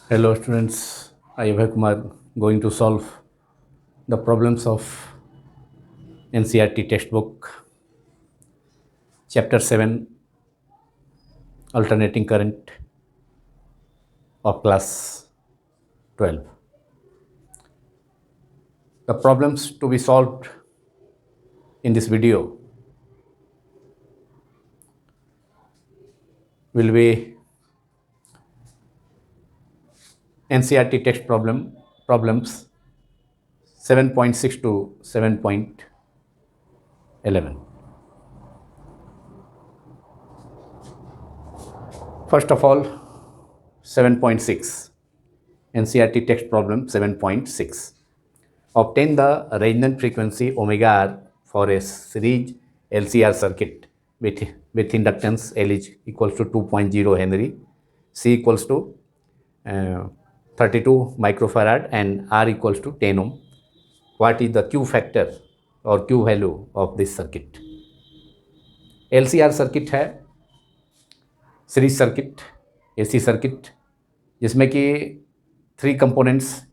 Hello students, I am Abhay Kumar going to solve the problems of NCERT textbook chapter 7 alternating current of class 12. The problems to be solved in this video will be NCERT text problems 7.6 to 7.11. First of all, 7.6 NCERT text problem 7.6. Obtain the resonant frequency omega r for a series LCR circuit with inductance L is equals to 2.0 Henry, C equals to 32 microfarad and R equals to 10 ohm. What is the Q factor or Q value of this circuit? LCR circuit है series circuit AC circuit जिसमें कि 3 components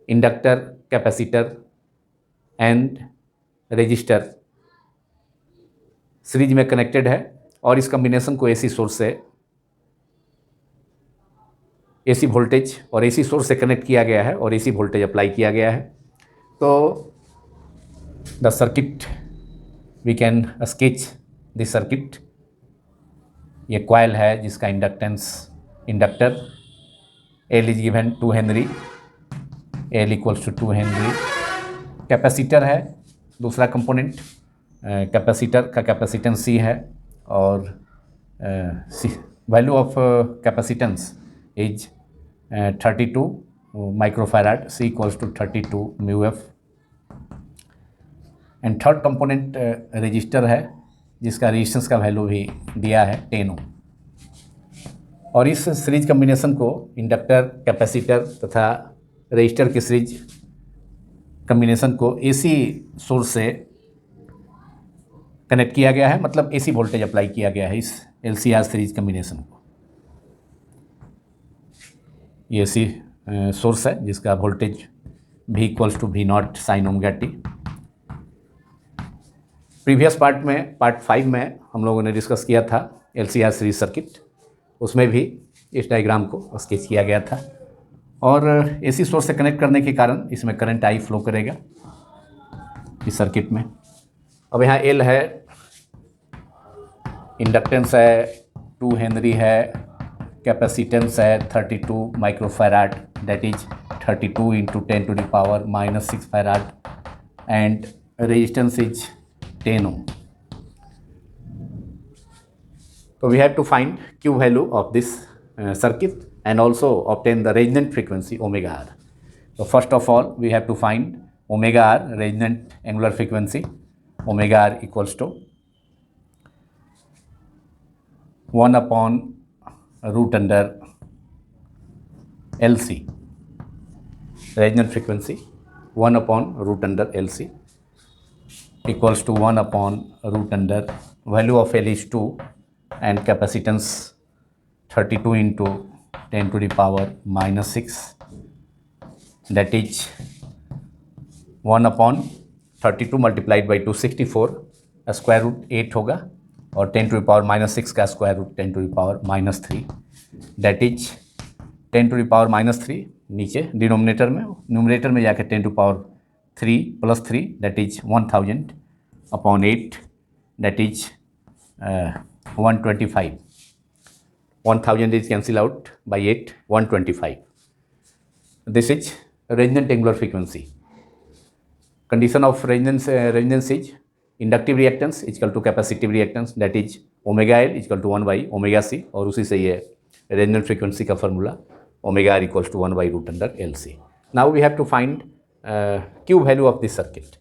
inductor capacitor and register series में connected है और इस combination को AC source से AC voltage और AC सोर्स से कनेक्ट किया गया है और AC वोल्टेज अप्लाई किया गया है। तो the circuit we can sketch this circuit. ये कॉइल है जिसका inductor L is given 2 henry, L equals to 2 henry. Capacitor है दूसरा कंपोनेंट, कैपेसिटर का कैपेसिटेंस C है और value of capacitance is 32 microfarad, C equals to 32 mu F. And third component resistor है जिसका रेजिस्टेंस का वैल्यू भी दिया है 10 ओम। और इस सीरीज कम्बिनेशन को इंडक्टर कैपेसिटर तथा रजिस्टर के सीरीज कम्बिनेशन को AC सोर्स से कनेक्ट किया गया है, मतलब AC वोल्टेज अप्लाई किया गया है इस LCR सीरीज कम्बिनेशन को। ये AC सोर्स है जिसका voltage V equals to V naught sine omega t. Previous part 5 में हम लोगों ने डिस्कस किया था LCR सीरीज सर्किट, उसमें भी इस डायग्राम को स्केच किया गया था और AC सोर्स से कनेक्ट करने के कारण इसमें करंट I फ्लो करेगा इस सर्किट में। अब यहाँ L है, इंडक्टेंस है 2 हेनरी है, कैपेसिटेंस है 32 microfarad that is 32 into 10 to the power -6 farad and resistance is 10 ohm. So we have to find Q value of this circuit and also obtain the resonant frequency omega r. So first of all we have to find omega r, resonant angular frequency. Omega r equals to 1 upon root under LC. Resonant frequency 1 upon root under LC equals to 1 upon root under value of L is 2 and capacitance 32 into 10 to the power -6, that is 1 upon 32 multiplied by 264 square root 8 होगा और 10 to the power -6 का square root 10 to the power -3, that is 10 to the power -3 नीचे denominator में, numerator में जाकर 10 to power 3 + 3 that is 1000 upon 8 that is 125. 1000 is cancelled out by 8, 125. This is resonant angular frequency. Condition of resonance is inductive reactance is equal to capacitive reactance, that is omega L is equal to 1 by omega C और उसी से ये resonant frequency का formula omega R equals to 1 by root under LC. Now we have to find Q value of this circuit.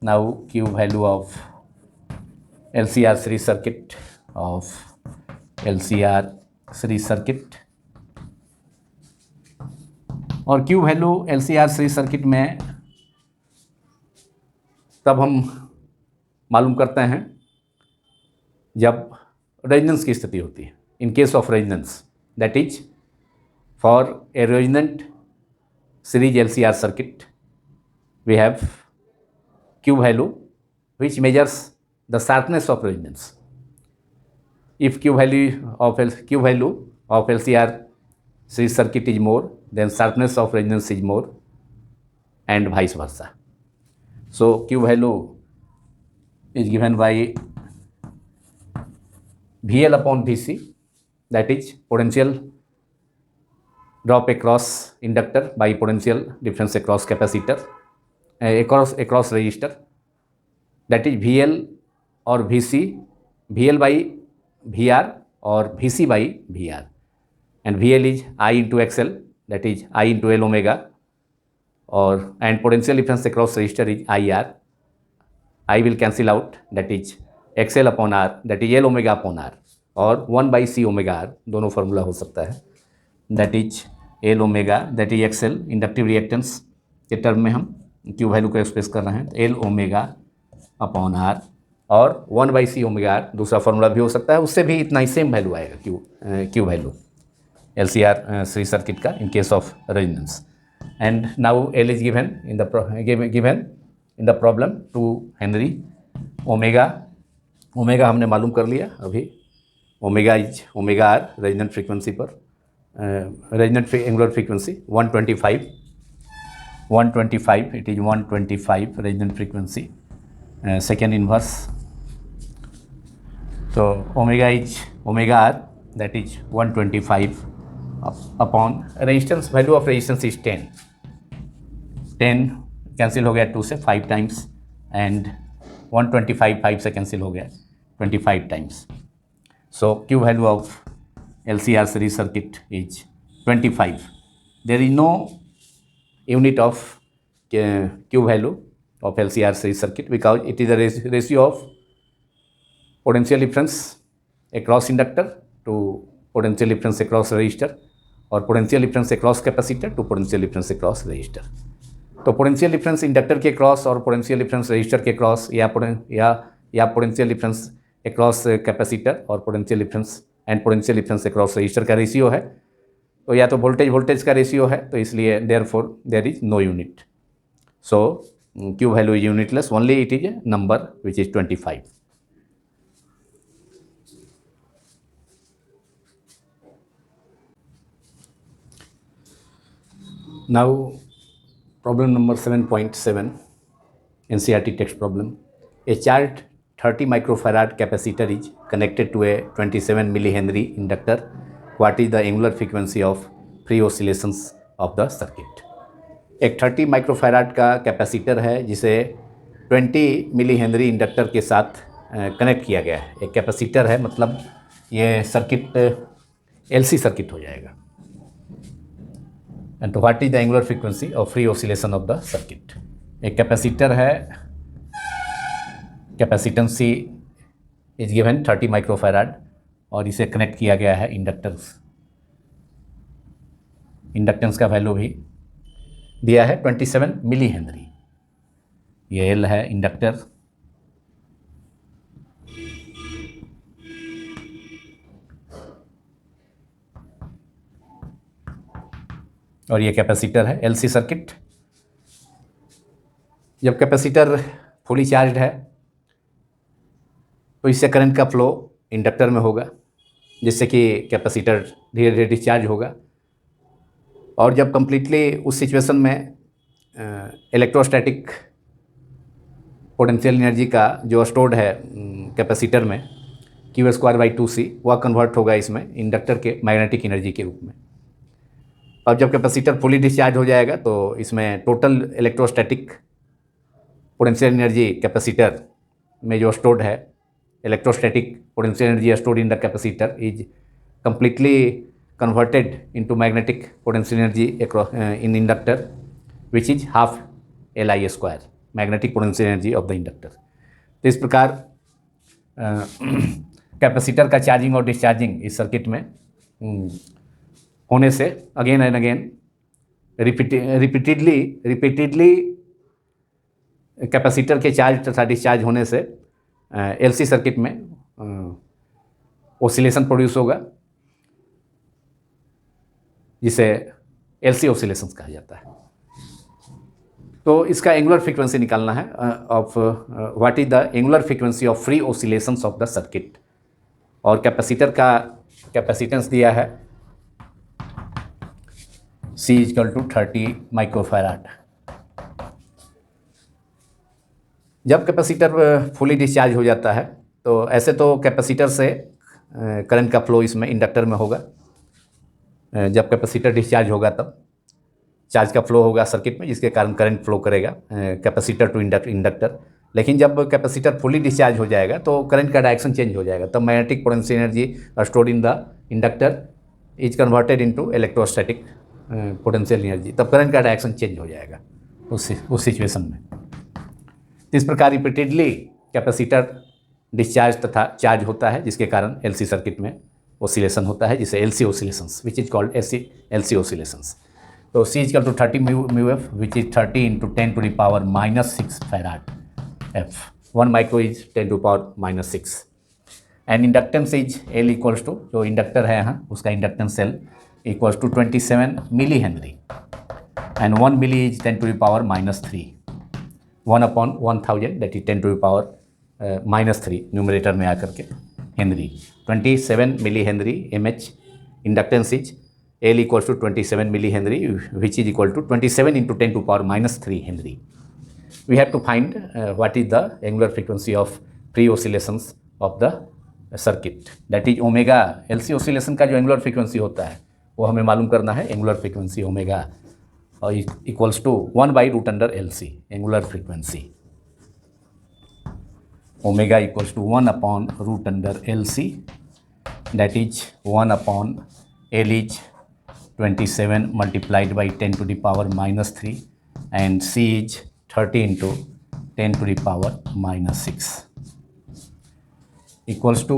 Now Q value of LCR series circuit और Q value LCR series circuit में तब हम मालूम करते हैं जब resonance की स्थिति होती है। इन case of resonance that is For a resonant series LCR circuit, we have Q value which measures the sharpness of resonance. If Q value of LCR series circuit is more, then sharpness of resonance is more, and vice versa. So Q value is given by VL upon VC, that is potential drop across inductor by potential difference across capacitor, across resistor, that is VL or VC, VL by VR or VC by VR, and VL is I into XL, that is I into L omega, and potential difference across resistor is IR. I will cancel out, that is XL upon R, that is L omega upon R, और 1 by C omega R, दोनों formula हो सकता है, that is L omega, that is XL, inductive reactance के term में हम Q value को express कर रहे हैं, तो L ओमेगा अपॉन R, और 1 by C ओमेगा R दूसरा फॉर्मूला भी हो सकता है, उससे भी इतना ही सेम वैल्यू आएगा Q value LCR series circuit का in case of resonance. And now L is given in the problem 2 henry. Omega हमने मालूम कर लिया अभी. Omega is omega R resonant frequency पर, resonant angular frequency 125, it is 125 resonant frequency, second inverse. तो omega is omega R, that is 125 upon resistance. Value of resistance is 10 cancel हो गया 2 से 5 टाइम्स, एंड 125 5 से कैंसिल हो गया 25 times. So Q value of LCR series circuit is 25. There is no unit of Q value of LCR series circuit because it is a ratio of potential difference across inductor to potential difference across resistor, or potential difference across capacitor to potential difference across resistor. तो potential difference inductor के cross और potential difference register के cross, या potential difference across capacitor और potential difference across register का ratio है. तो या तो वोल्टेज का रेशियो है, तो इसलिए therefore there is no unit. So Q value is unitless, only it is a number which is 25. Now problem number 7.7 NCERT text problem. A charged 30 microfarad capacitor is connected to a 27 millihenry inductor. What is the angular frequency of free oscillations of the circuit? एक 30 microfarad का capacitor है जिसे 20 milli henry inductor के साथ connect किया गया है. एक कैपेसिटर है, मतलब ये सर्किट LC सर्किट हो जाएगा. And what is the angular frequency of free oscillation of the circuit. एक कैपेसिटर है, capacitance C is given 30 microfarad, और इसे कनेक्ट किया गया है इंडक्टेंस का वैल्यू भी दिया है 27 मिली हेनरी. ये L है इंडक्टर, और ये कैपेसिटर है LC सर्किट. जब कैपेसिटर फुली चार्ज है तो इससे करंट का फ्लो इंडक्टर में होगा, जिससे कि कैपेसिटर धीरे धीरे डिस्चार्ज होगा. और जब कम्प्लीटली उस सिचुएशन में इलेक्ट्रोस्टैटिक पोटेंशियल एनर्जी का जो स्टोर्ड है कैपेसिटर में Q²/2C, वह कन्वर्ट होगा इसमें इंडक्टर के मैग्नेटिक एनर्जी के रूप में. और जब कैपेसिटर फुली डिस्चार्ज हो जाएगा तो इसमें total electrostatic potential energy capacitor में जो स्टोर्ड है, electrostatic potential energy stored in the capacitor is completely converted into magnetic potential energy across in inductor, which is half Li², magnetic potential energy of the inductor. तो इस प्रकार capacitor का charging और discharging इस circuit में होने से again and again repeatedly capacitor के चार्ज तथा डिस्चार्ज होने से LC सर्किट में ओसिलेशन प्रोड्यूस होगा, जिसे LC ऑसिलेशंस कहा जाता है। तो इसका एंगुलर फ्रीक्वेंसी निकालना है of what is the angular frequency of free oscillations of the circuit, और कैपेसिटर का कैपेसिटेंस दिया है C = 30 माइक्रोफैराड। जब कैपेसिटर फुली डिस्चार्ज हो जाता है तो ऐसे तो कैपेसिटर से करंट का फ्लो इसमें इंडक्टर में होगा। जब कैपेसिटर डिस्चार्ज होगा तब चार्ज का फ्लो होगा सर्किट में, जिसके कारण करंट फ्लो करेगा कैपेसिटर टू इंडक्टर। लेकिन जब कैपेसिटर फुली डिस्चार्ज हो जाएगा तो करंट का डायरेक्शन चेंज हो जाएगा, तब magnetic potential energy stored in the inductor is converted into electrostatic potential energy, तब करंट का डायरेक्शन चेंज हो जाएगा उस सिचुएशन में। इस प्रकार रिपीटेडली कैपेसिटर डिस्चार्ज तथा चार्ज होता है, जिसके कारण LC सर्किट में ऑसिलेशन होता है, जिसे LC oscillations which is called LC oscillations. तो C = 30 μF which is 30 × 10⁻⁻6 farad F. 1 micro is 10⁻⁻6 and inductance is L = जो इंडक्टर है यहाँ उसका inductance L = 27 milli henry and 1 milli is 10⁻⁻3 1/1000 that is 10⁻⁻3 numerator में आकर के henry 27 milli henry mH inductance is L = 27 milli Henry which is equal to 27 × 10⁻³ Henry. We have to find what is the angular frequency of free oscillations of the circuit, that is omega. LC oscillation का जो angular frequency होता है वो हमें मालूम करना है, angular frequency omega और equals to 1/√LC angular frequency omega equals to 1/√LC, that is 1/L is 27 multiplied by 10⁻³ and C is 30 × 10⁻⁻6 equals to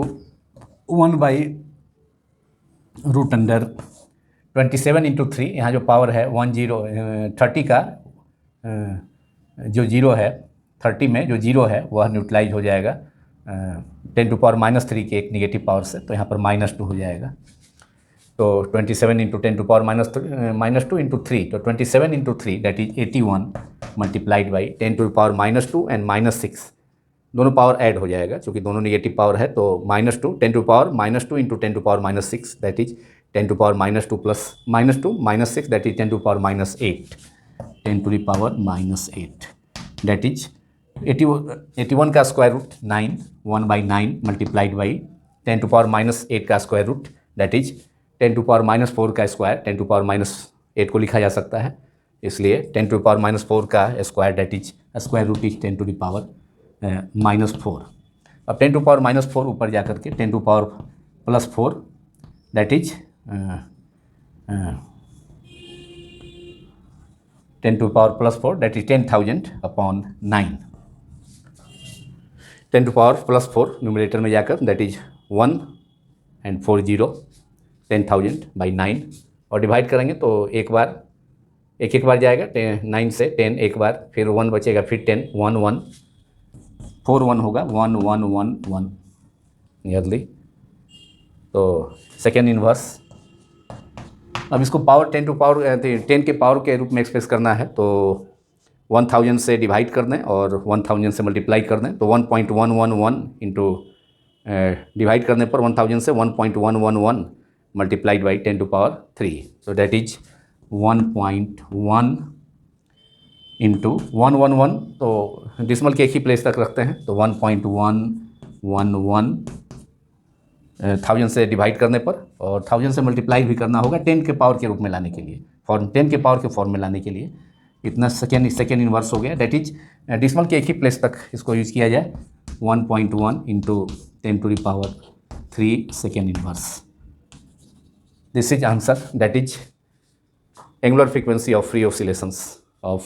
1/√27 × 3। यहाँ जो पावर है 30 का जो जीरो है, 30 में जो जीरो है वह न्यूट्रलाइज हो जाएगा 10⁻³ के एक निगेटिव पावर से, तो यहाँ पर -2 हो जाएगा। तो 27 × 10⁻⁻2 × 3, तो 27 × 3 that is 81 multiplied by 10⁻⁻2 and -6 दोनों पावर ऐड हो जाएगा, क्योंकि दोनों निगेटिव पावर है। तो -2 10⁻⁻2 × 10⁻6 that is 10⁻² plus -2 -6 that is 10⁻8 10⁻8 that is 81 का स्क्वायर रूट 9 1/9 multiplied by 10⁻8 का स्क्वायर रूट that is 10⁻4 का स्क्वायर 10⁻8 को लिखा जा सकता है, इसलिए 10⁻4 का square that is square root is 10⁻⁻4। अब 10⁻4 ऊपर जा करके 10⁻+4 that is 10⁻+4 that is 10,000/9 10⁻+4 numerator में जाकर डेट इज 1 and 40 10,000/9 और डिवाइड करेंगे तो एक बार जाएगा 9 से 10 एक बार, फिर 1 बचेगा, फिर 10 1 1 4 1 होगा 1 1 1 1 नियरली। तो सेकेंड इन्वर्स। अब इसको पावर 10 के पावर के रूप में एक्सप्रेस करना है, तो 1000 से डिवाइड कर दें और 1000 से मल्टीप्लाई कर दें, तो 1.111 इंटू डिवाइड करने पर 1000 से 1.111 multiplied by 10⁻3, so that is 1.1 into 111, तो डिसमल के एक ही प्लेस तक रखते हैं, तो 1.111 1000 से डिवाइड करने पर, और 1000 से मल्टीप्लाई भी करना होगा 10 के पावर के रूप में लाने के लिए, 10 के पावर के फॉर्म में लाने के लिए। इतना सेकेंड इन्वर्स हो गया, डेट इज डिसमल के एक ही प्लेस तक इसको यूज किया जाए, 1.1 into 10⁻³ second inverse. This is answer, that is angular frequency of free oscillations of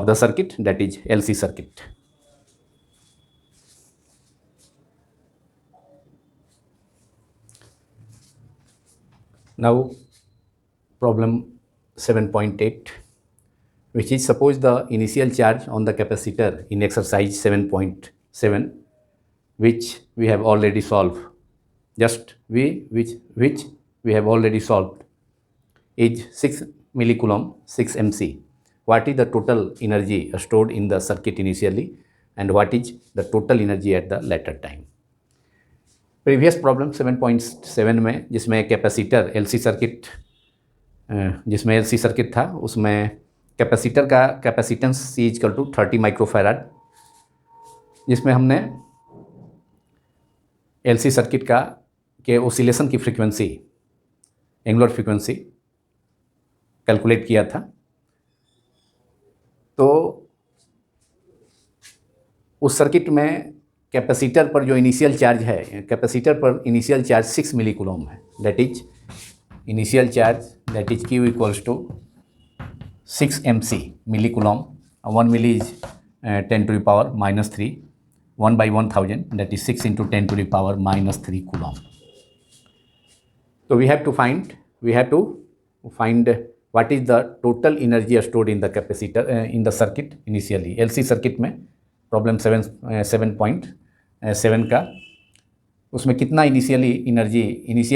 the circuit, that is LC circuit. Now problem 7.8, which is suppose the initial charge on the capacitor in exercise 7.7 which we have already solved, which we have already solved. is 6 millicoulomb 6 mc. What is the total energy stored in the circuit initially and what is the total energy at the later time? Previous problem 7.7 में जिसमें capacitor LC circuit जिसमें LC circuit था उसमें capacitor का capacitance C equal to 30 microfarad, जिसमें हमने LC circuit का के ओसिलेशन की फ्रीक्वेंसी एंगुलर फ्रीक्वेंसी कैलकुलेट किया था। तो उस सर्किट में कैपेसिटर पर जो इनिशियल चार्ज है, कैपेसिटर पर इनिशियल चार्ज 6 मिली कूलम है, that is initial charge that is Q equals to 6 mc milli coulomb. 1 milli is 10 to the power -3, 1 by 1000 that is 6 into 10 to the power -3 coulomb. So we have to find what is the total energy stored in the capacitor in the circuit initially. LC circuit में problem 7.7 का उसमें कितना initial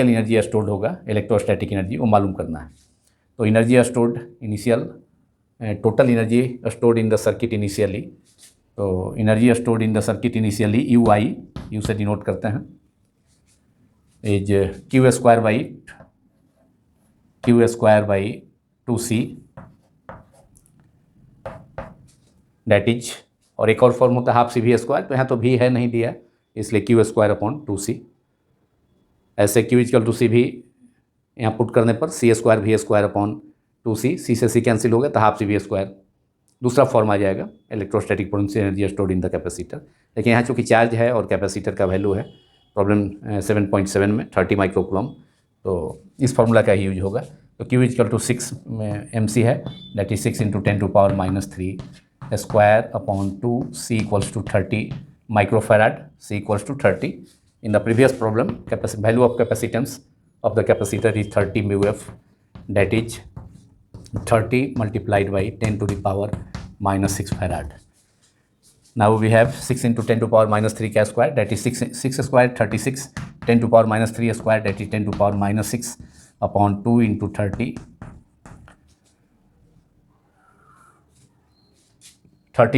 energy stored होगा, electrostatic energy, वो मालूम करना है। तो energy stored initial total energy stored in the circuit initially, तो energy stored in the circuit initially U से डिनोट करते हैं, is Q square by 2c that is, और एक और फॉर्म होता है हाफ सी वी स्क्वायर, तो यहाँ तो भी है नहीं दिया इसलिए क्यू स्क्वायर अपॉन 2c। ऐसे क्यू इक्वल टू सी भी यहाँ पुट करने पर C square V square upon 2c, C से सी कैंसिल हो गया तो हाफ सी वी स्क्वायर दूसरा फॉर्म आ जाएगा, electrostatic potential energy stored in the capacitor. लेकिन यहाँ चूँकि चार्ज है और कैपेसिटर का वैल्यू है प्रॉब्लम 7.7 में 30 माइक्रोकूलम, तो इस फार्मूला का ही यूज होगा। तो Q इक्वल टू 6 mc है, that is 6 into 10 to power -3 square upon 2c equals to 30 microfarad, c equals to 30। In the previous problem value of capacitance of the capacitor is 30 μF, that is 30 multiplied by 10 to the power -6 farad. Now we have 6 into 10 to power -3 का square, that is 6 square 36, 10 to power -3 square, that is 10 to power -6 upon 2 into 30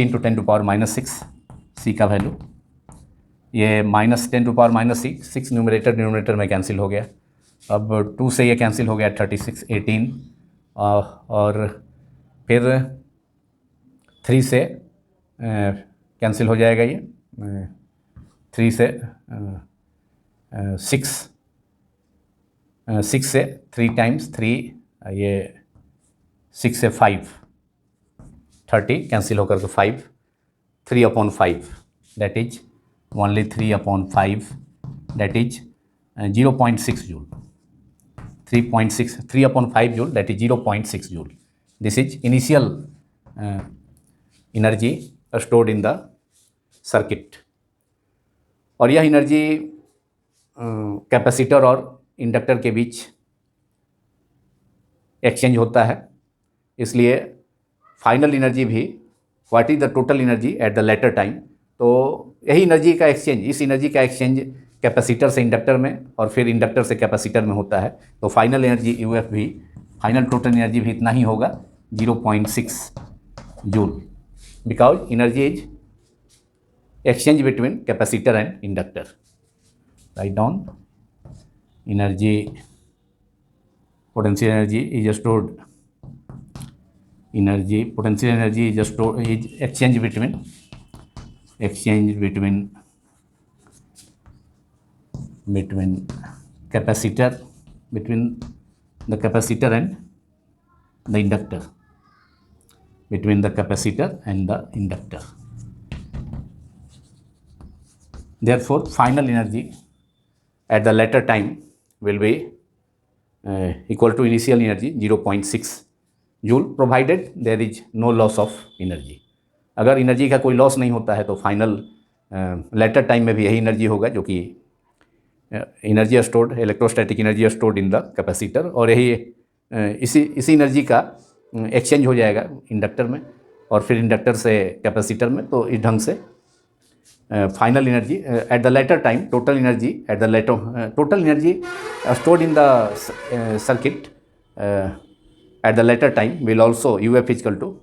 into 10 to power -6 c का value, ये -10 to power -6 numerator denominator में cancel हो गया। अब 2 से ये cancel हो गया 36 18, और फिर 3 से कैंसिल हो जाएगा, ये 3 से 6 से 3 टाइम्स 3, ये 6 से 5 30 कैंसिल होकर के 5, 3/5 that is only 3/5 that is 0.6 joule, 3/5 joule, that is 0.6 joule. This is initial energy stored in the circuit. और यह एनर्जी कैपेसिटर और इंडक्टर के बीच एक्सचेंज होता है, इसलिए फाइनल एनर्जी भी what is the total energy at the later time, तो यही एनर्जी का एक्सचेंज, इस एनर्जी का एक्सचेंज कैपेसिटर से इंडक्टर में और फिर इंडक्टर से कैपेसिटर में होता है। तो फाइनल एनर्जी यूएफ भी, फाइनल टोटल एनर्जी भी इतना ही होगा 0.6 joule, because energy is exchange between capacitor and inductor. Write down energy, potential energy is stored, energy potential energy is stored is exchange between capacitor, between the capacitor and the inductor, between the capacitor and the inductor. Therefore final energy at the later time will be equal to initial energy 0.6 joule, provided there is no loss of energy. अगर energy का कोई loss नहीं होता है तो final later time में भी यही एनर्जी होगा, जो कि energy stored, electrostatic energy stored in the capacitor, और यही इसी एनर्जी का एक्सचेंज हो जाएगा इंडक्टर में और फिर इंडक्टर से कैपेसिटर में। तो इस ढंग से final energy at the later time, total energy at the later, total energy stored in the circuit At the later time, we'll also UF is equal to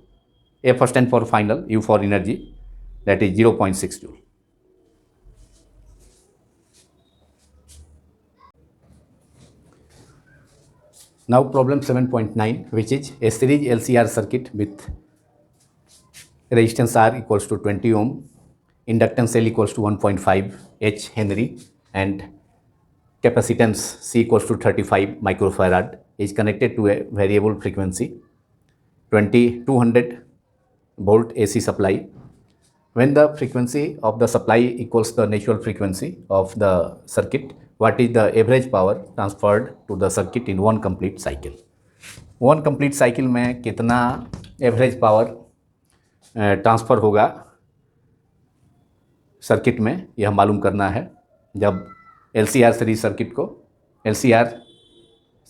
F stand for final, U for energy, that is 0.6 joule. Now problem 7.9, which is a series LCR circuit with resistance R equals to 20 ohm, inductance L equals to 1.5 H Henry, and capacitance C equals to 35 microfarad is connected to a variable frequency 200 volt AC supply. When the frequency of the supply equals the natural frequency of the circuit, what is the average power transferred to the circuit in one complete cycle? One complete cycle में कितना average power transfer होगा circuit में, यह मालूम करना है। जब LCR series circuit को, LCR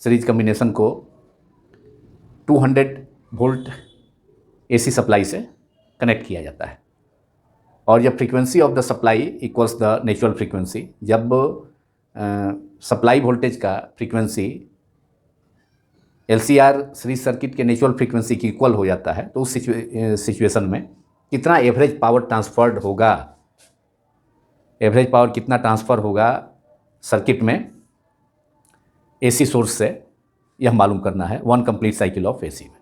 सीरीज कम्बिनेशन को 200 वोल्ट AC सप्लाई से कनेक्ट किया जाता है, और जब frequency of the supply equals the natural frequency, जब सप्लाई वोल्टेज का फ्रीक्वेंसी LCR सीरीज सर्किट के नेचुरल फ्रीक्वेंसी की इक्वल हो जाता है, तो उस सिचुएशन में कितना एवरेज पावर ट्रांसफर्ड होगा, एवरेज पावर कितना ट्रांसफ़र होगा सर्किट में AC सोर्स से, यह मालूम करना है one complete cycle of AC में।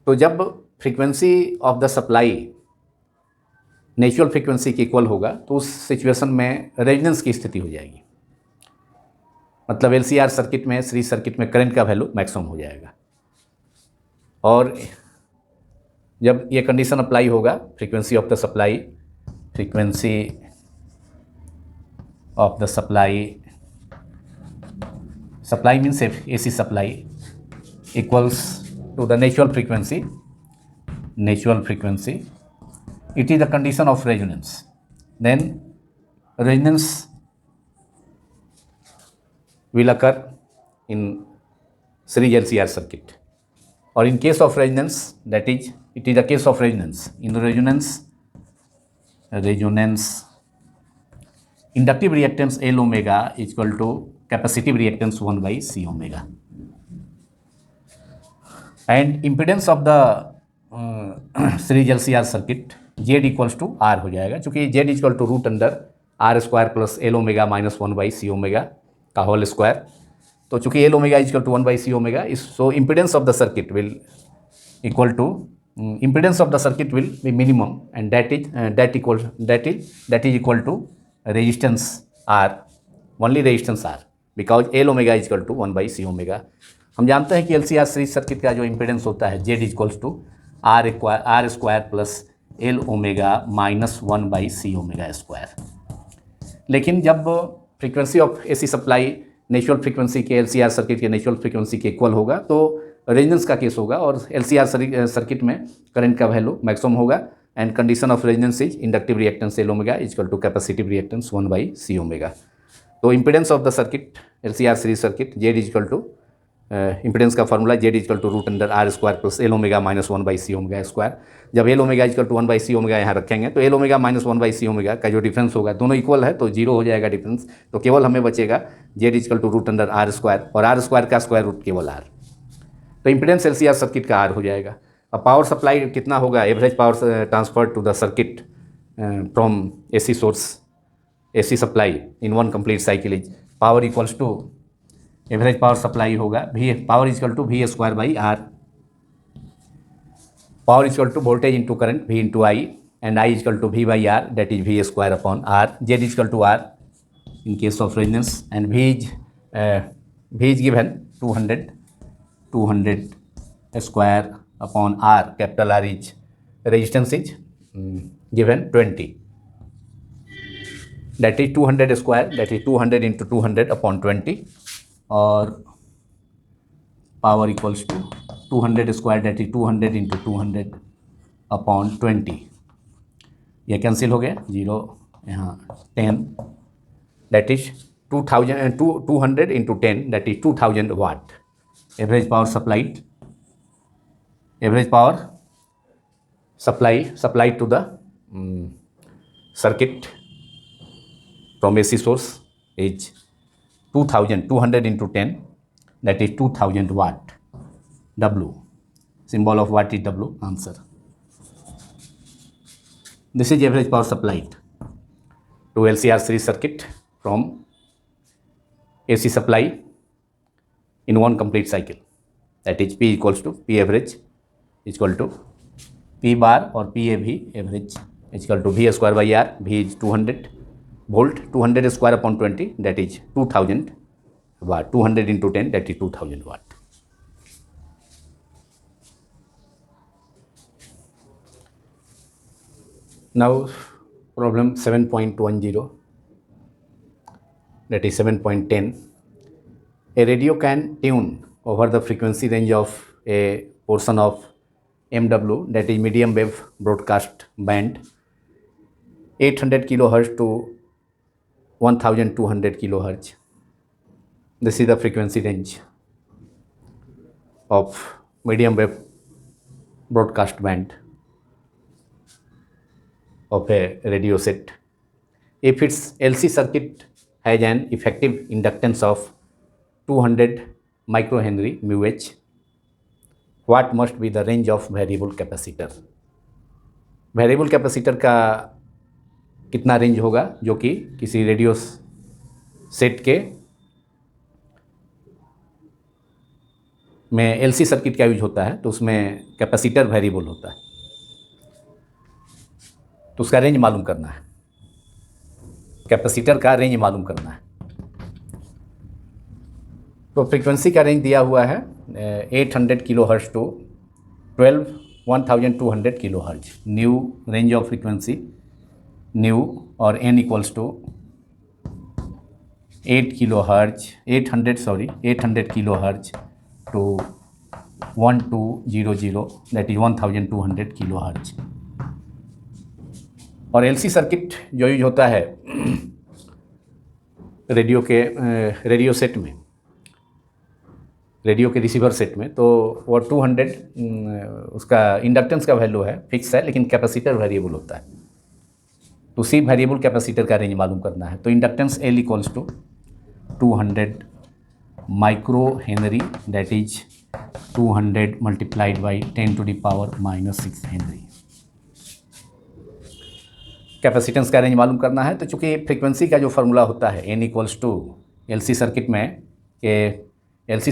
तो जब frequency of the supply natural frequency की इक्वल होगा, तो उस सिचुएशन में रेजोनेंस की स्थिति हो जाएगी, मतलब LCR सर्किट में, सीरीज सर्किट में करंट का वैल्यू मैक्सिमम हो जाएगा। और जब ये कंडीशन अप्लाई होगा, frequency of the supply, frequency of the supply, supply means AC supply equals to the natural frequency, natural frequency, it is the condition of resonance. Then resonance will occur in series LCR circuit, or in case of resonance, that is, it is the case of resonance. In resonance, inductive reactance L omega is equal to capacitive reactance 1 by C omega, and impedance of the series LCR circuit Z equals to R हो जाएगा, चूँकि Z equal to root under R square plus L omega minus 1 by C omega का whole square. तो चूँकि L omega equal to 1 by C omega, इस so impedance of the circuit will equal to impedance of the circuit will be minimum, and that is equal to resistance R, only resistance R, because L omega equal to 1 by C omega. हम जानते हैं कि LCR series circuit का जो impedance होता है Z equals to R square plus L omega minus 1 by C omega square. लेकिन जब frequency of AC supply natural frequency के LCR सर्किट के नेचुरल फ्रीक्वेंसी के इक्वल होगा, तो रेजोनेंस का केस होगा, और LCR सर्किट में करंट का वैल्यू मैक्सिमम होगा, and condition of resonance is inductive reactance L omega equal to capacitive reactance 1 by C omega. तो impedance of the circuit LCR series circuit Z equal to impedance का formula Z equal to root under R square plus L omega minus 1 by C omega square. जब L omega equal to 1 by C omega यहाँ रखेंगे, तो L omega minus 1 by C omega का जो difference होगा, दोनों equal है तो जीरो हो जाएगा डिफरेंस, तो केवल हमें बचेगा Z equal to root under R square, और R स्क्वायर का स्क्वायर रूट केवल R, तो इम्पिडेंस LCR सर्किट का R हो जाएगा। अब पावर सप्लाई कितना होगा, average power transfer to the circuit from AC source, AC supply in one complete cycle is power equals to, average power supply होगा V, power equal to V square by R, power equal to voltage into current V into I, and I equal to V by R, that is V square upon R, Z equal to R in case of resonance, and V is given 200 square upon R, capital R is resistance is given 20, that is 200 square, that is 200 into 200 upon 20, और power equals to 200 square, that is 200 into 200 upon 20, यह cancel हो गया, zero यहाँ 10, that is 200 into 10, that is 2000 watt average power supplied, average power supplied to the circuit from AC source is 200 into 10, that is 2000 watt W. Symbol of what is W? Answer. This is average power supplied to LCR series circuit from AC supply in one complete cycle. That is P equals to P average is equal to P bar or PAV average is equal to V square by R. V is 200 volt, 200 square upon 20, that is 2000 watt. 200 into 10, that is 2000 watt. Now problem 7.10, that is 7.10. A radio can tune over the frequency range of a portion of MW, that is medium wave broadcast band, 800 kilohertz to 1200 kilohertz. This is the frequency range of medium wave broadcast band of a radio set. If its LC circuit has an effective inductance of 200 microhenry mu h, what must be the range of variable capacitor? Variable capacitor का कितना range होगा जो कि किसी radio set के में LC circuit का use होता है, तो उसमें कैपेसिटर वेरिएबल होता है, तो उसका रेंज मालूम करना है, कैपेसिटर का रेंज मालूम करना है। तो फ्रीक्वेंसी का रेंज दिया हुआ है 800 kilohertz to 1200 kilohertz. New range of frequency new और N equals to 800 kilohertz to 1200, that is 1200 kilohertz. और एलसी सर्किट जो यूज होता है रेडियो सेट में, रेडियो के रिसीवर सेट में, तो वो 200 उसका इंडक्टेंस का वैल्यू है, फिक्स है, लेकिन कैपेसिटर वेरिएबल होता है। तो उसी वेरिएबल कैपेसिटर का रेंज मालूम करना है। तो inductance L equals to 200 micro henry, that is 200 multiplied by 10⁻⁻6 henry. Capacitance का रेंज मालूम करना है। तो चूँकि फ्रीक्वेंसी का जो फार्मूला होता है n equals to LC circuit में एलसी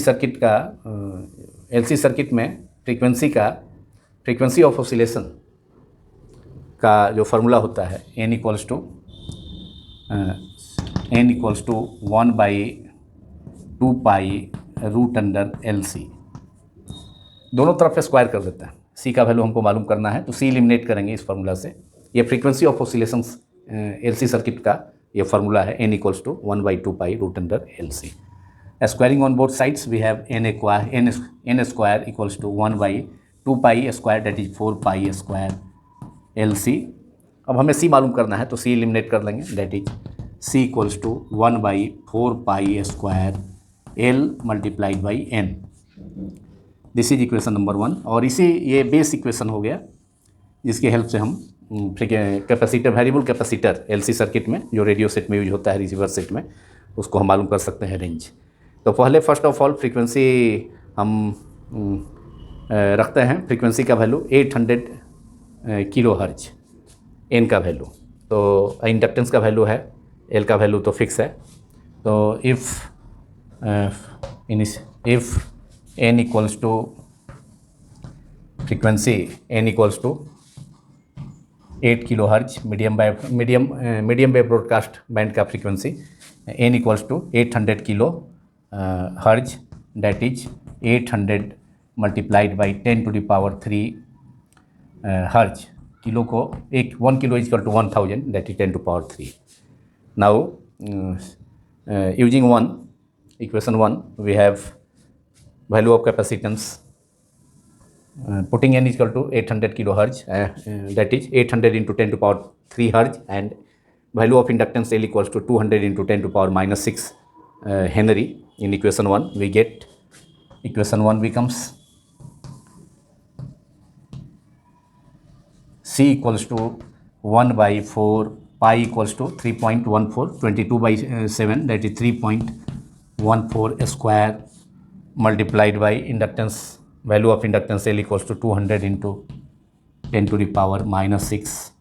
सर्किट में फ्रीक्वेंसी ऑफ ऑसिलेशन का जो फार्मूला होता है एन इक्वल्स टू 1/2π√LC। दोनों तरफ से स्क्वायर कर देता है। सी का वैल्यू हमको मालूम करना है, तो सी एलिमिनेट करेंगे इस फार्मूला से। ये frequency of oscillations LC circuit का ये फार्मूला है n equals to 1/2π√LC। Squaring on both sides, we have n square equals to 1/2π square, that is 4π square LC। अब हमें c मालूम करना है, तो c एलिमिनेट कर लेंगे, that is c equals to 1/4π square L multiplied by n। This is equation number 1। और ये बेस इक्वेशन हो गया जिसकी हेल्प से हम capacitor, variable capacitor LC circuit में जो रेडियो सेट में यूज होता है, रिसीवर सेट में, उसको हम मालूम कर सकते हैं रेंज। तो पहले फर्स्ट ऑफ ऑल फ्रीक्वेंसी हम रखते हैं, फ्रीक्वेंसी का वैल्यू 800 किलो हर्ज, एन का वैल्यू, तो इंडक्टेंस का वैल्यू है, एल का वैल्यू तो फिक्स है। तो if N equals to frequency N equals to 8 kilohertz, medium wave broadcast band का frequency N equals to 800 kilohertz, that is 800 multiplied by 10⁻³ hertz. Kilo को 1 kilo is equal to 1000, that is 10⁻³। Now using equation 1 we have value of capacitance, putting n is equal to 800 kilohertz, that is 800 into 10⁻³ hertz, and value of inductance L equals to 200 into 10⁻⁻6 Henry. In equation 1 we get, equation 1 becomes C equals to 1/4 pi equals to 3.14, 22/7, that is 3.14 square multiplied by inductance value of inductance L equals to 200 into 10 to the power minus 6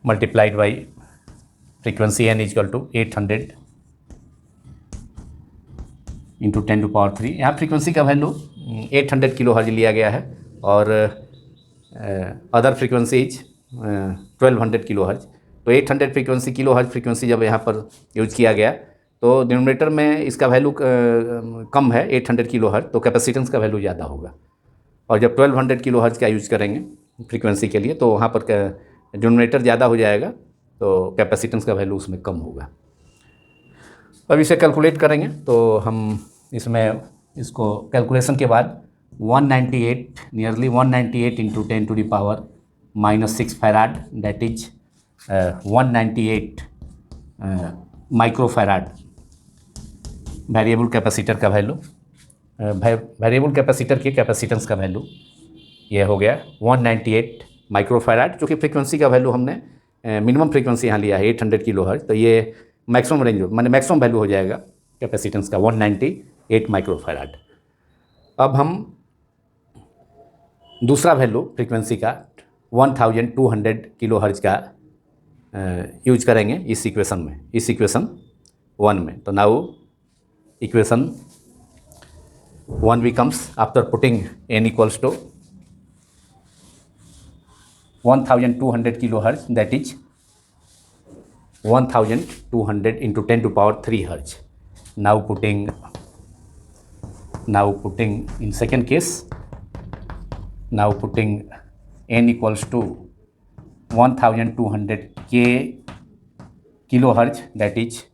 multiplied by frequency n is equal to 800 into 10 to power 3। यहाँ frequency का value 800 kilo hertz लिया गया है और other frequency is 1200 kilo hertz. तो 800 frequency kilo hertz frequency जब यहाँ पर यूज किया गया तो डिनोमिनेटर में इसका वैल्यू कम है 800 किलो हर्ज, तो कैपेसिटेंस का वैल्यू ज़्यादा होगा। और जब 1200 किलो हर्ज का यूज करेंगे फ्रीक्वेंसी के लिए तो वहाँ पर डिनोमिनेटर ज़्यादा हो जाएगा, तो कैपेसिटेंस का वैल्यू उसमें कम होगा। अब इसे कैलकुलेट करेंगे तो हम इसमें इसको कैलकुलेशन के बाद 198 nearly 198 into 10 to the power minus 6 farad that is 198 microfarad variable capacitor का वैल्यू, वेरिएबल कैपेसिटर के कैपेसिटेंस का वैल्यू ये हो गया 198 माइक्रोफैराड, जो कि फ्रीक्वेंसी का वैल्यू हमने मिनिमम फ्रीक्वेंसी यहाँ लिया है 800 किलो हर्ट्ज, तो ये मैक्सिमम रेंज माने मैक्सिमम वैल्यू हो जाएगा कैपेसिटेंस का 198 माइक्रोफैराड। अब हम दूसरा वैल्यू फ्रीक्वेंसी का 1200 किलो हर्ट्ज का यूज करेंगे इस इक्वेशन में, इस इक्वेशन 1 में। तो now equation 1 becomes after putting n equals to 1200 kilohertz, that is 1200 into 10 to power 3 hertz. Now putting in second case, now putting n equals to 1200 kilohertz, that is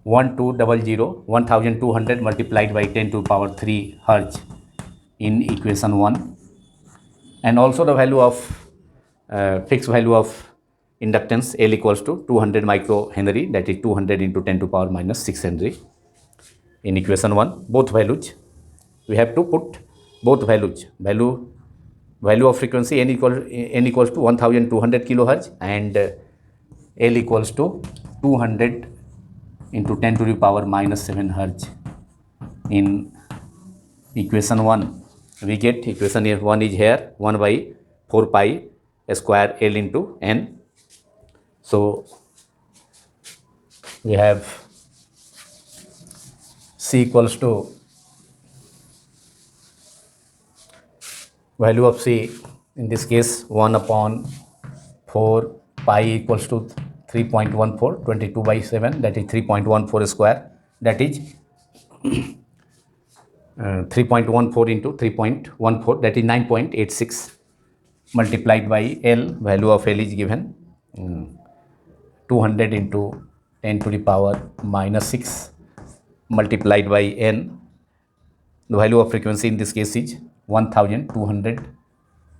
1200 multiplied by 10 to power 3 hertz in equation 1, and also the value of fixed value of inductance L equals to 200 microhenry, that is 200 into 10 to power minus 6 Henry in equation 1. Both values we have to put, both values, value of frequency n equals to 1200 kilohertz and L equals to 200 into 10 to the power minus 7 hertz in equation 1. We get equation 1 is here 1 by 4 pi square L into n. So we have C equals to value of C in this case 1 upon 4 pi equals to 3.14, 22 by 7, that is 3.14 square, that is 3.14 into 3.14, that is 9.86 multiplied by L, value of L is given 200 into 10 to the power minus 6 multiplied by n. The value of frequency in this case is 1200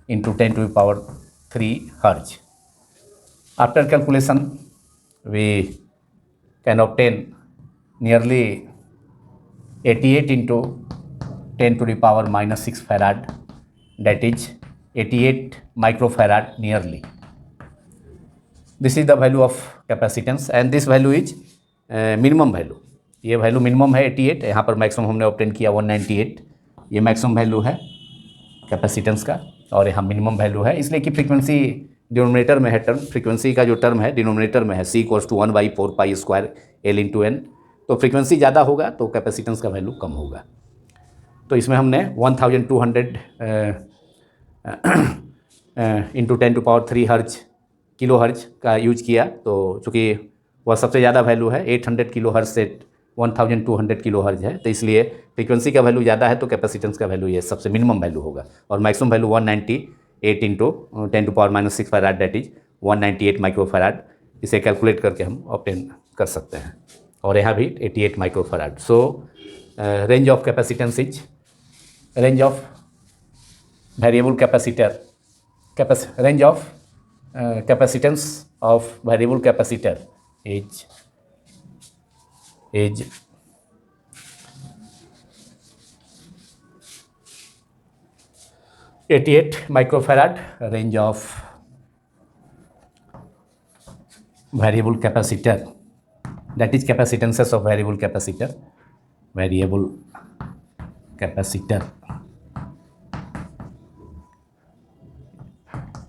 into 10 to the power 3 hertz. After calculation we can obtain nearly 88 into 10 to the power minus 6 farad, that is 88 microfarad nearly. This is the value of capacitance and this value is minimum value. ये value minimum है 88, यहाँ पर maximum हमने obtain किया 198, ये maximum value है capacitance का और यहाँ मिनिमम वैल्यू है, इसलिए कि फ्रीक्वेंसी डिनोमिनेटर में है टर्म, फ्रीक्वेंसी का जो टर्म है डिनोमिनेटर में है C equals to 1 by 4 pi square L into n, तो फ्रीक्वेंसी ज़्यादा होगा तो कैपेसिटेंस का वैल्यू कम होगा। तो इसमें हमने 1200 इंटू 10 टू पावर 3 हर्ज किलो हर्ज का यूज किया, तो चूँकि वह सबसे ज़्यादा वैल्यू है 800 किलो हर्ज से 1200 किलो हर्ज है, तो इसलिए फ्रीक्वेंसी का वैल्यू ज़्यादा है तो कैपेसिटेंस का वैल्यू ये सबसे मिनिमम वैल्यू होगा और maximum value 198 into 10 to power minus 6 farad, that is 198 microfarad. इसे कैलकुलेट करके हम ऑब्टेन कर सकते हैं और यहाँ भी 88 microfarad. So range of capacitance is range of variable capacitor, range of capacitance of variable capacitor is 88 microfarad. Range of variable capacitor, that is capacitances of variable capacitor, variable capacitor.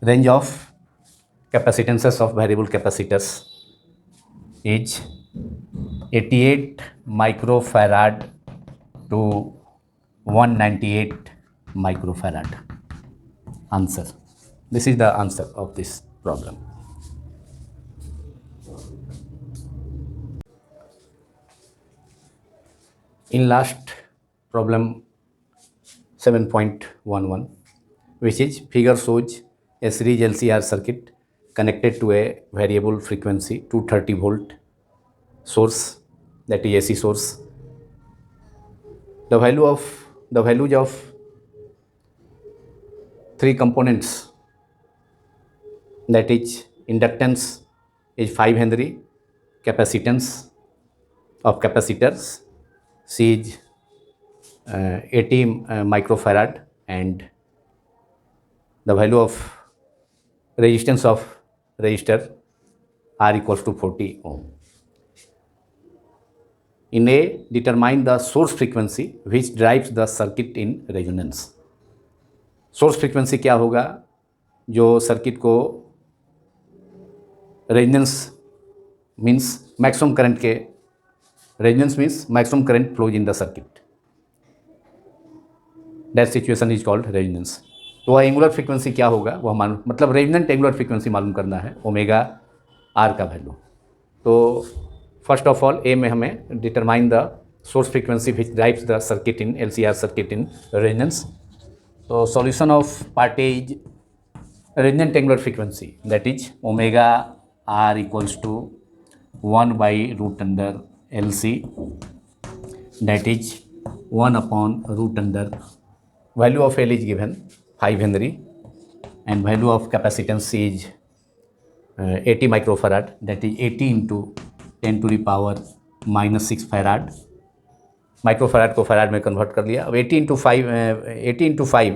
Range of capacitances of variable capacitors is 88 microfarad to 198 microfarad. Answer. This is the answer of this problem. In last problem 7.11, which is figure shows a series LCR circuit connected to a variable frequency 230 volt source, that is AC source. The values of three components, that is inductance is 5 Henry, capacitance of capacitors C is 80 microfarad, and the value of resistance of resistor R equals to 40 ohm. In A, determine the source frequency which drives the circuit in resonance. Source frequency क्या होगा जो circuit को resonance means maximum current के resonance means maximum current flows in the circuit, that situation is called resonance. तो वह angular frequency क्या होगा वह मालूम, मतलब रेजोनेंट एंगुलर फ्रीक्वेंसी मालूम करना है, ओमेगा आर का वैल्यू. तो फर्स्ट ऑफ ऑल ए में हमें determine the source frequency which drives the circuit in LCR circuit in resonance. So solution of part A is resonant angular frequency, that is omega R equals to 1 by root under LC, that is 1 upon root under, value of L is given 5 Henry and value of capacitance is 80 microfarad, that is 80 into 10 to the power minus 6 farad. Microfarad को farad में convert कर लिया. अब 80 into 5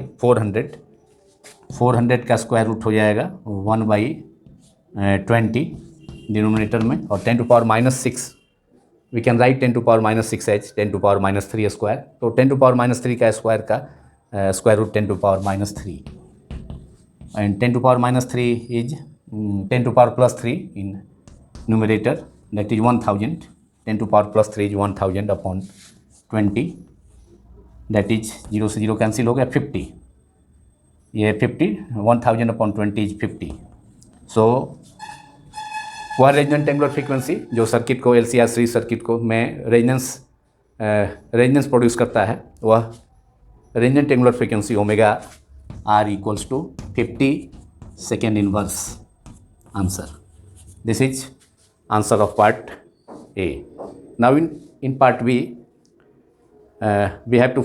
400 का square root हो जाएगा 1/20 denominator में, और 10 to power minus 6 we can write 10 to power minus 6 H 10 to power minus 3 square. तो 10 टू पावर माइनस 3 का स्क्वायर का square root 10 to power minus 3 and 10 to power minus 3 is 10 to power plus 3 in numerator, that is 1000. 10 to power plus 3 is 1000 upon 20, that is 0 से 0 cancel हो गया 50. ये 50 1000 upon 20 is 50. So वह resonant angular frequency जो circuit को LCR series circuit को में resonance produce करता है, वह resonant angular frequency omega R equals to 50 second inverse. Answer. This is answer of part A. Now in part B we have to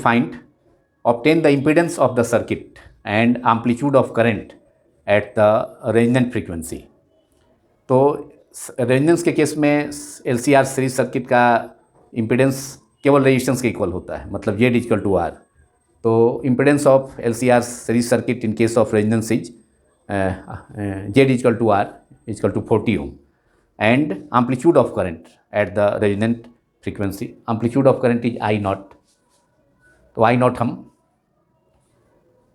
obtain the impedance of the circuit and amplitude of current at the resonant frequency. तो resonance के case में LCR series circuit का impedance केवल resistance के equal होता है, मतलब Z equal to R. तो impedance of LCR series circuit in case of resonance is Z equal to R equal to 40 ohm and amplitude of current at the resonant frequency, amplitude of current is I naught. तो I naught हम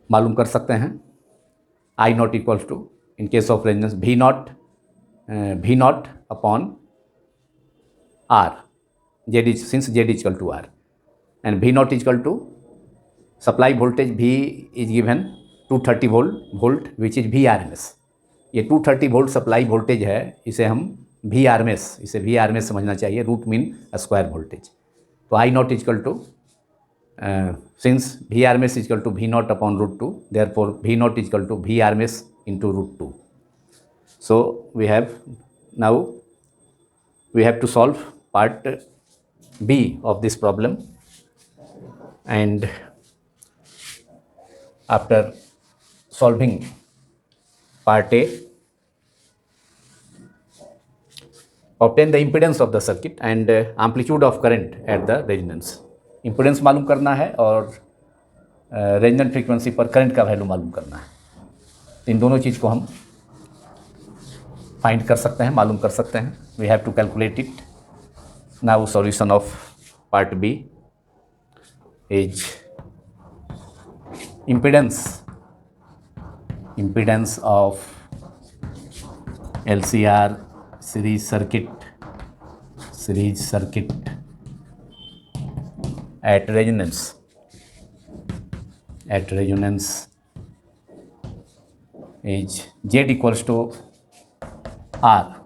मालूम कर सकते हैं. I naught equals to in case of resonance V naught upon R, since Z equal to R, and V naught equal to supply voltage V is given 230 volt which is VRMS. ये 230 volt supply voltage है, इसे हम VRMS समझना चाहिए, root mean square voltage. तो I naught equal to since VRMS is equal to V naught upon root 2, therefore V naught is equal to VRMS into root 2. So we have to solve part B of this problem, and after solving part A, obtain the impedance of the circuit and amplitude of current at the resonance. Impedance मालूम करना है और resonant frequency पर current का value मालूम करना है. इन दोनों चीज़ को हम फाइंड कर सकते हैं, मालूम कर सकते हैं. We have to calculate it. Now solution of part B is impedance of LCR series circuit at resonance is Z equals to R,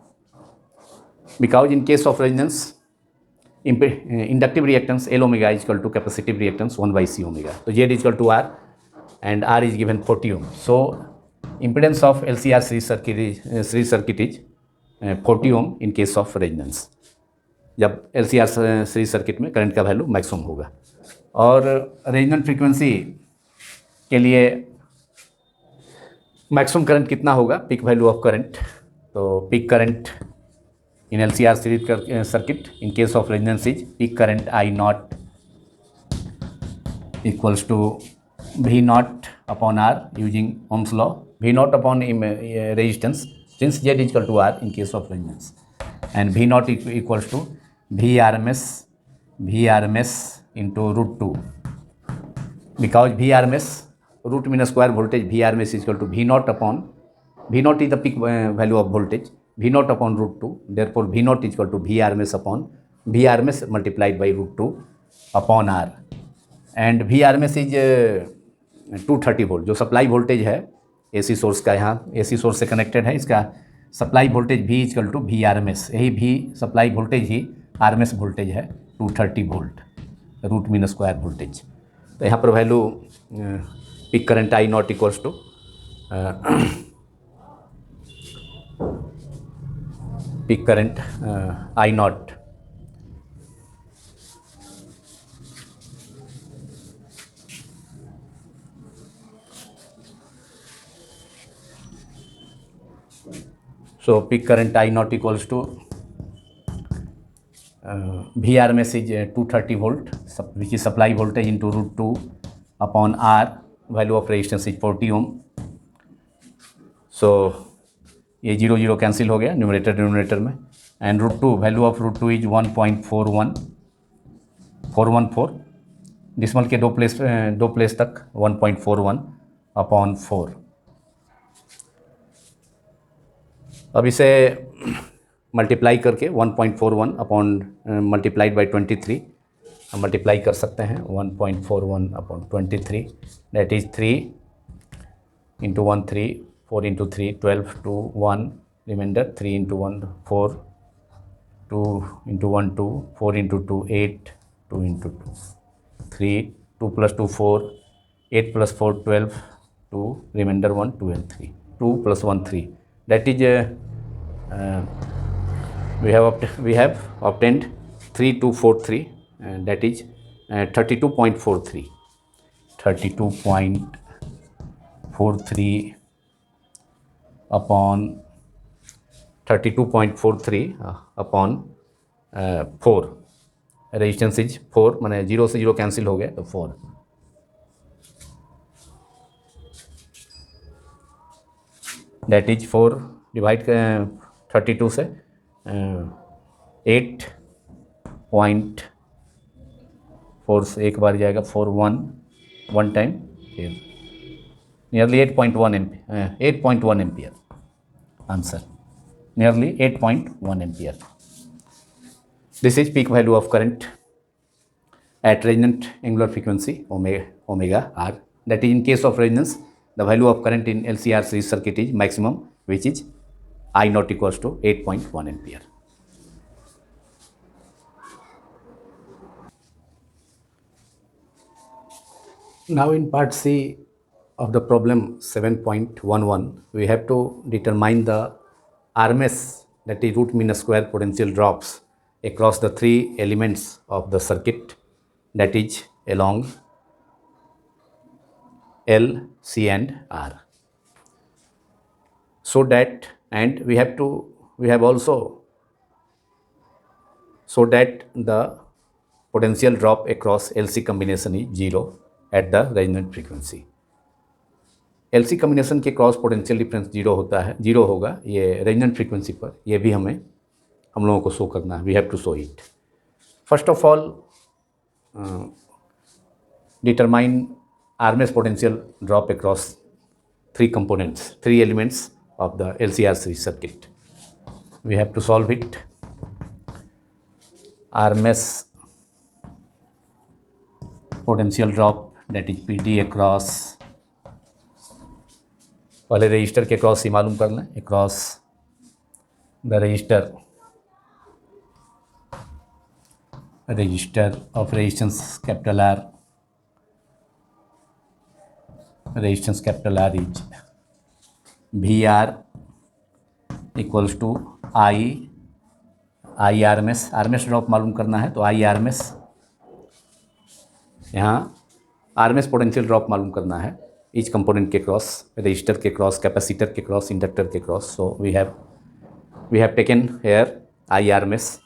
because in case of resonance inductive reactance L omega is equal to capacitive reactance 1 by C omega. So Z is equal to R and R is given 40 ohm. So impedance of LCR series circuit is 40 ohm in case of resonance, जब LCR series circuit में current का value maximum होगा. और resonant frequency के लिए maximum current कितना होगा, peak value of current. तो peak current in LCR series circuit in case of resonance is peak current I naught equals to V naught upon R using Ohm's law. V naught upon resistance since Z is equal to R in case of resonance, and V naught equals to VRMS into root 2, because VRMS root mean square voltage VRMS is equal to V naught upon, V naught is the peak value of voltage, V naught upon root 2, therefore V naught is equal to VRMS upon VRMS multiplied by root 2 upon R, and VRMS is 230 volt. जो supply voltage है AC source का, यहाँ AC source से connected है, इसका supply voltage V equal to VRMS, यही V supply voltage ही RMS voltage है 230 volt root mean square voltage. तो यहाँ पर value peak current I naught equals to peak current I naught So peak current I naught equals to VRMS is 230 volt, which is supply voltage into root 2 upon R. Value of resistance is 40 ohm. So ये 0 0 cancel हो गया numerator denominator में, and root 2 value of root 2 is 1.414. Decimal के दो place तक 1.41 upon 4. अब इसे multiply करके 1.41 अपॉन मल्टीप्लाइड बाई 23 हम मल्टीप्लाई कर सकते हैं. 1.41 upon 23 that is 3 into 1 3, 4 into 3 12, 2 1 reminder, 3 into 1 4, 2 into 1 2, 4 into 2 8, 2 into 2 3, 2 plus 2 4, 8 plus 4 12, 2 reminder 1 12 3, 2 plus 1 3. That is we have obtained 3243, and that is 32.43 upon 32.43 upon 4. Resistance is 4, मैंने 0 से 0 cancel हो गया तो 4. That is 4 divide 32 से 8.4 से एक बार जाएगा 4 1 टाइम, फिर nearly 8.1 ampere. Answer nearly 8.1 ampere. This is peak value of current at resonant angular frequency omega r. That is, in case of resonance, the value of current in LCR series circuit is maximum, which is I naught equals to 8.1 ampere. Now in part C of the problem 7.11, we have to determine the RMS, that is root mean square potential drops across the three elements of the circuit, that is along L, C and R. So that, and we have also so that the potential drop across LC combination is 0 at the resonant frequency. LC combination के cross potential difference 0 होगा ये resonant frequency पर. ये भी हम लोगों को show करना है. We have to show it. First of all determine RMS potential drop across three components, three elements of the LCR series circuit. We have to solve it. RMS potential drop, that is PD across, पहले register के cross ही मालूम कर लें, across the register of resistance capital R. Resistance capital R is VR equals to I RMS. RMS drop मालूम करना है तो I RMS, यहाँ RMS पोटेंशियल ड्रॉप मालूम करना है ईच कंपोनेंट के क्रॉस, रजिस्टर के क्रॉस, कैपेसिटर के क्रॉस, इंडक्टर के cross. So we have taken here I RMS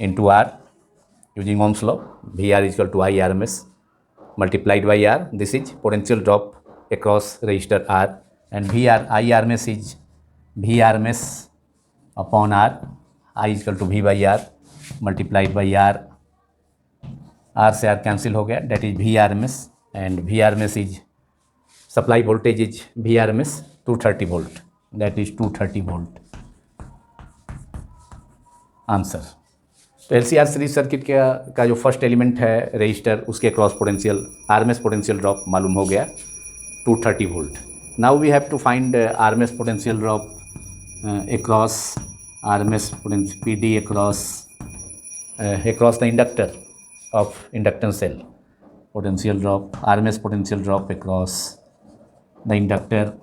into R using Ohm's law. VR is equal to I RMS multiplied by R. This is potential drop across resistor R, and I RMS is V RMS upon R. I is equal to V by R multiplied by R. R से R cancel हो गया, that is V RMS, and V RMS is supply voltage is V RMS 230 volt, that is 230 volt. Answer. तो LCR series circuit का जो first element है register, उसके cross potential RMS potential drop मालूम हो गया 230 volt. Now we have to find RMS potential drop across RMS potential PD across the inductor of inductance cell. Potential drop, RMS potential drop across the inductor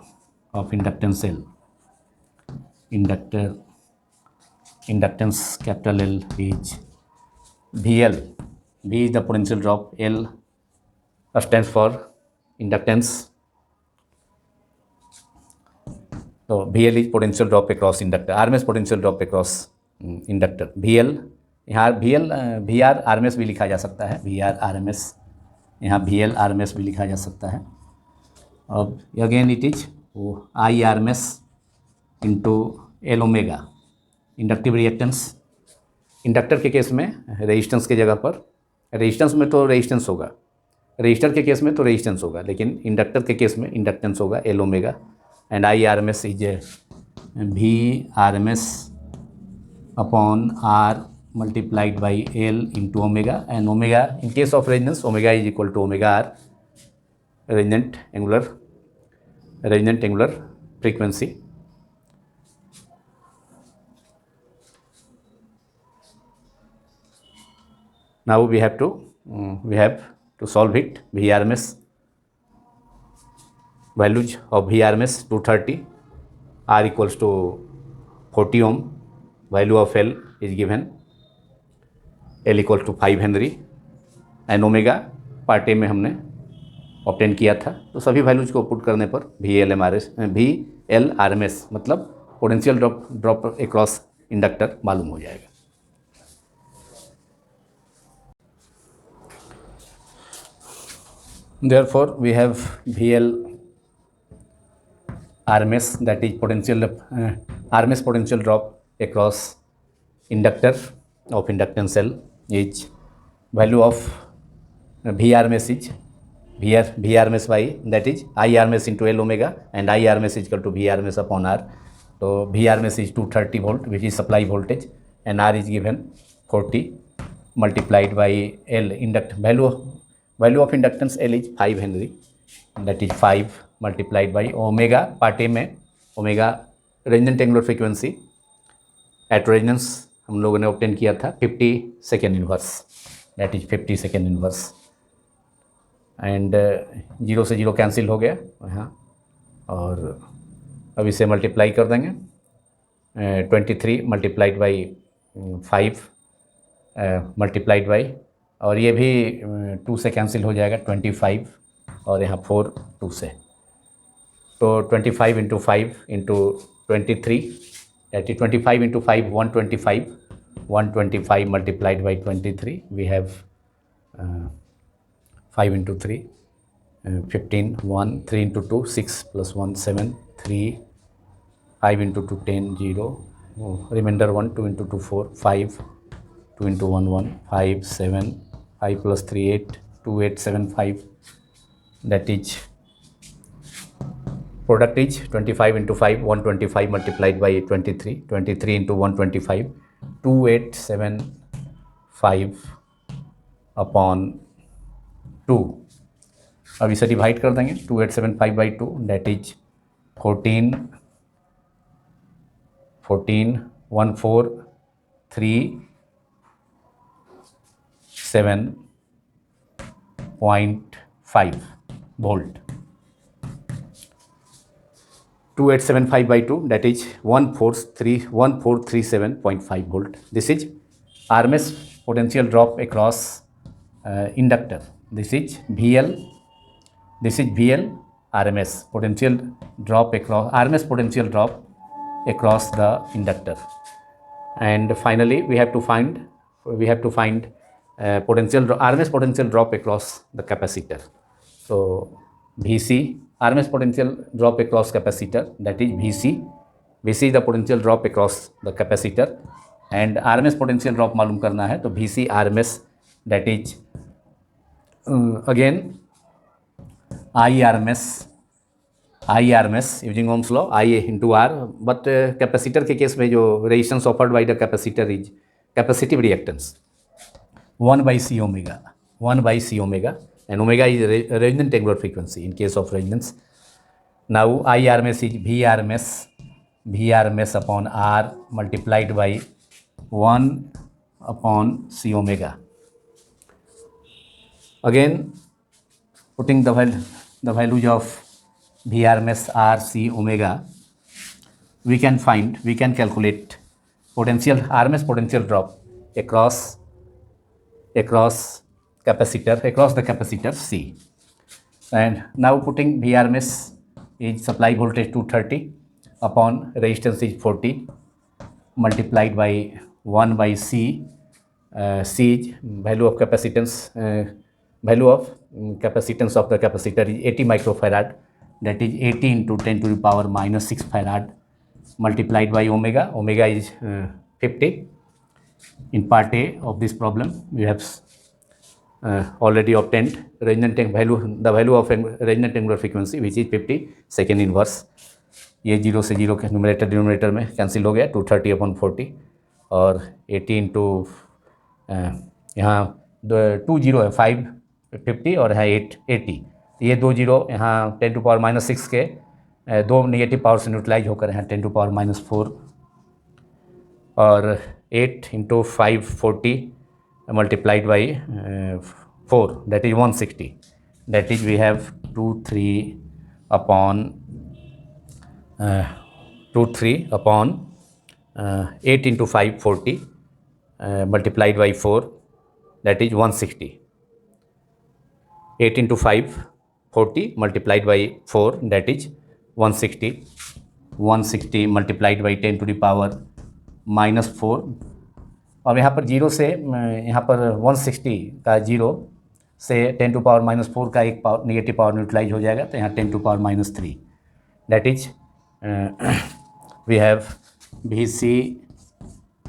of inductance cell. Inductance capital L is VL. V is the potential drop. L stands for inductance. तो VL is potential drop across inductor. RMS potential drop across inductor. VL, यहाँ VR RMS भी लिखा जा सकता है. VR RMS, यहाँ VL RMS भी लिखा जा सकता है. अब again it is I RMS into L omega. Inductive reactance, inductor के केस में रेजिस्टेंस की जगह पर, रेजिस्टेंस में तो रेजिस्टेंस होगा, रजिस्टर के केस में तो रेजिस्टेंस होगा, लेकिन इंडक्टर के केस में इंडक्टेंस होगा L omega. And I RMS is V RMS upon R multiplied by L into omega, and omega in case of resonance, omega is equal to omega R, resonant angular frequency. Now we have to solve it. V RMS, values of V RMS 230, R equals to 40 ohm, value of L is given, L equals to 5 Henry, and omega part A में हमने obtain किया था. तो सभी values को put करने पर VL RMS मतलब पोटेंशियल ड्रॉप अक्रॉस इंडक्टर मालूम हो जाएगा. Therefore we have VL RMS, that is RMS potential drop across inductor of inductance cell is value of V RMS is V RMS by, that is I RMS into L omega, and I RMS is equal to V RMS upon R. So V RMS is 230 volt, which is supply voltage, and R is given 40 multiplied by L. Value of inductance L is 5 henry, that is 5 multiplied by omega. Part A में omega resonant angular frequency at resonance हम लोगों ने obtain किया था 50 second inverse, that is 50 second inverse, and 0 से 0 cancel हो गया यहाँ, और अब इसे मल्टीप्लाई कर देंगे 23 मल्टीप्लाइड बाई 5 मल्टीप्लाइड बाई, और ये भी 2 से कैंसिल हो जाएगा 25, और यहाँ 4 2 से, तो 25 into 5 into 23, that is 25 into 5 125 multiplied by 23, we have 5 into 3 15, 1 3 into 2 6 plus 1 7 3, 5 into 2 10 0, remainder 1, 2 into 2 4 5, 2 into 1 1, 5 7, 5 plus 3 8, 2 8 7 5, that is product is 25 into 5 125 multiplied by 23 23 into 125 2875 upon 2. अब इसे डिवाइड कर देंगे 2875 by 2 that is 14 143.7.5 volt. 2875 by 2 that is 1437.5 volt. This is RMS potential drop across inductor. This is VL RMS potential drop across RMS potential drop across the inductor. And finally we have to find RMS potential drop across the capacitor. So VC RMS potential drop across capacitor, that is VC is the potential drop across the capacitor, and RMS potential drop मालूम करना है तो VC RMS that is again IRMS using Ohm's law I into R, but capacitor के case में जो resistance offered by the capacitor is capacitive reactance 1 by C omega, and omega is resonant angular frequency in case of resonance. Now IRMS is VRMS upon R multiplied by 1 upon C omega. Again putting the values of VRMS R C omega, we can calculate RMS potential drop across the capacitor C. And now putting VRMS is supply voltage 230 upon resistance is 40 multiplied by 1 by C. C is value of capacitance of the capacitor is 80 microfarad, that is 80 into 10 to the power minus 6 farad multiplied by omega. Omega is 50. In part A of this problem we have already obtained the value of resonant angular frequency which is 50 second inverse. ये 0 से 0 के numerator denominator में cancel हो गया 230 upon 40 और 80 into यहाँ 2 0 है 550 और है 80, ये 2 0 यहाँ 10 टू पावर माइनस 6 के दो नेगेटिव पावर से न्यूट्रलाइज होकर हैं 10 टू पावर माइनस 4 और 8 into 540 multiplied by 4 that is 160, that is we have 23 upon 8 into 540 multiplied by 4 that is 160. 8 into 540 multiplied by 4 that is 160 multiplied by 10 to the power minus 4. अब यहाँ पर 0 से यहाँ पर 160 का 0 से 10 टू पावर माइनस 4 का एक पावर नेगेटिव पावर न्यूट्रलाइज हो जाएगा तो यहाँ 10 to power minus 3, that is we have VC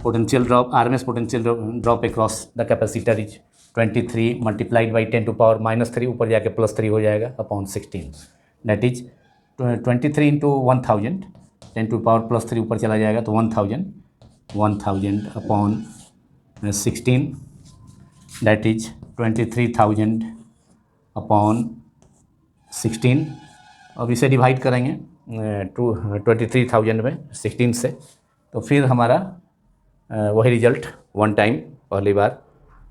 potential drop RMS potential drop across the capacitor is 23 multiplied by 10 to power minus 3 ऊपर जाके प्लस 3 हो जाएगा upon 16, that is 23 into 1000 10 to power plus 3 ऊपर चला जाएगा तो 1000 अपॉन 16 that is 23,000 अपॉन 16. अब इसे डिवाइड करेंगे 23,000 में 16 से तो फिर हमारा वही रिजल्ट वन टाइम पहली बार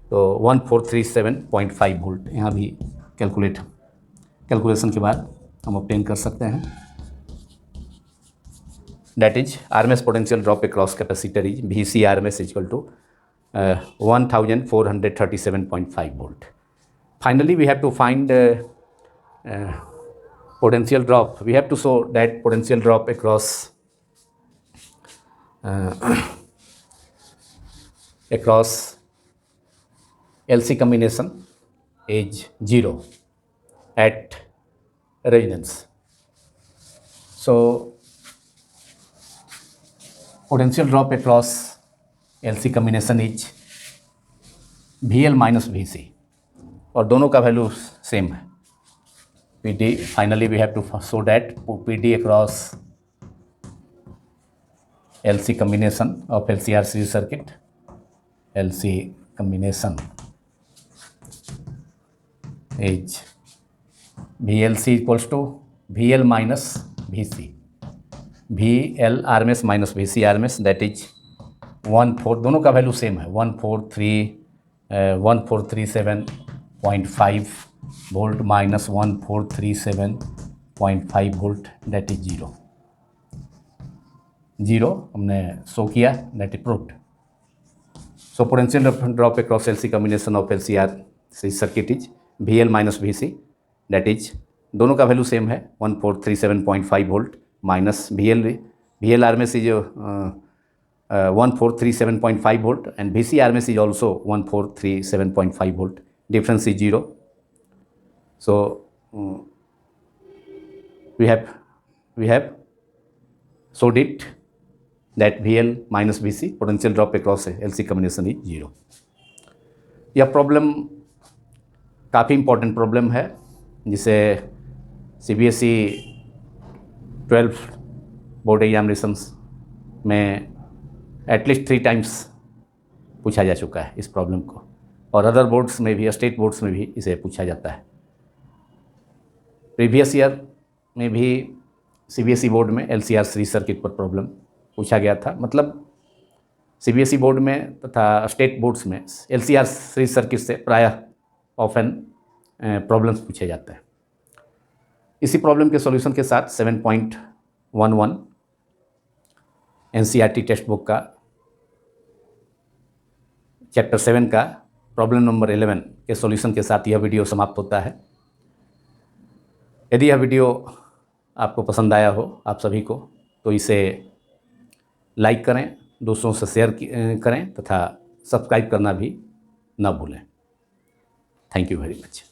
तो 1437.5 वोल्ट यहाँ भी कैलकुलेशन के बाद हम ऑब्टेन कर सकते हैं. That is RMS potential drop across capacitor is VC RMS is equal to 1437.5 volt. Finally, we have to find potential drop. We have to show that potential drop across LC combination is 0 at resonance. So potential drop across LC combination is VL minus VC और दोनों का value same है. PD. Finally, we have to show that PD across LC combination of LCR series circuit. LC combination is VLC equals to VL minus VC. VL RMS minus VC RMS, that is 1/4, दोनों का value same है, 1437.5 volt minus 1437.5 volt, that is 0 हमने show किया, that is proved. So potential drop across LC combination of LCR circuit is VL minus VC, that is दोनों का value same है 1437.5 volt minus VL RMS is 1437.5 volt and VC RMS is also 1437.5 volt. Difference is 0. So we have showed it that VL minus VC potential drop across LC combination is 0. यह problem काफ़ी important problem है जिसे CBSE 12 board examinations में at least 3 times पूछा जा चुका है इस प्रॉब्लम को, और अदर बोर्ड्स में भी, स्टेट बोर्ड्स में भी इसे पूछा जाता है. प्रीवियस ईयर में भी CBSE बोर्ड में LCR सीरीज सर्किट पर प्रॉब्लम पूछा गया था. मतलब CBSE बोर्ड में तथा स्टेट बोर्ड्स में LCR सीरीज सर्किट से प्रायः ऑफन प्रॉब्लम्स पूछे जाते हैं. इसी प्रॉब्लम के सॉल्यूशन के साथ 7.11 NCERT टेक्स्ट बुक का चैप्टर 7 का प्रॉब्लम नंबर 11 के सॉल्यूशन के साथ यह वीडियो समाप्त होता है. यदि यह वीडियो आपको पसंद आया हो आप सभी को, तो इसे लाइक करें, दोस्तों से शेयर करें तथा सब्सक्राइब करना भी न भूलें. Thank you very much.